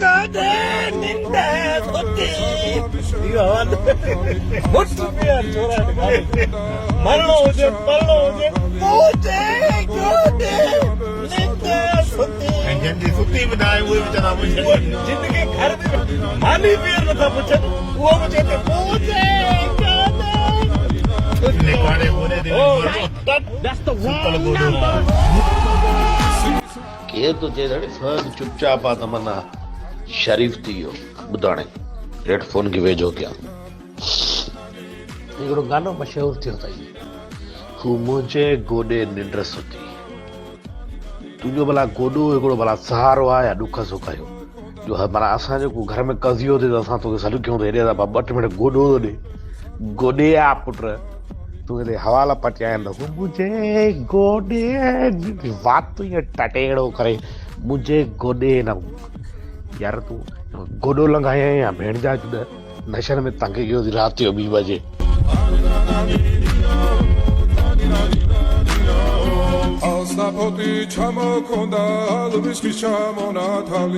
गादे निंदे सुती इहो मुट्ठ में छोरा मरणो हुजे परणो हुजे मुंहिंजे गोॾे निंदे सुती जंहिंजी सुती बि न आहे उहे वीचारा जिंदगी घर में मानी पीअर नथा पुछनि उहो बि चए मुंहिंजे केर तो चए फर्द चुपचाप आ तमन्ना शरीफ थी वियो ॿुधाणे हेडफोन खे वेझो कया हिकिड़ो गानो मशहूर थियो अथई हू मुंहिंजे गोॾे निंड सुती तुंहिंजो भला गोॾो हिकिड़ो भला सहारो आहे या ॾुख सुख जो जो माना असां जेको घर में कज़ियो थिए त असां तोखे सॾु कयूं त हेॾे ॿ टे मिंट गोॾो थो ॾे गोॾे आ पुट तूं हिते हवाला पचाइनि त मुंहिंजे गोॾे वात ईअं टटेड़ो करे मुंहिंजे गोॾे न यार तूं गोॾो लंघाए या भेण जा जुॾ नशनि में तंग कयो राति जो 2 बजे Als napoti chamo konda, lubiski chamo na thali.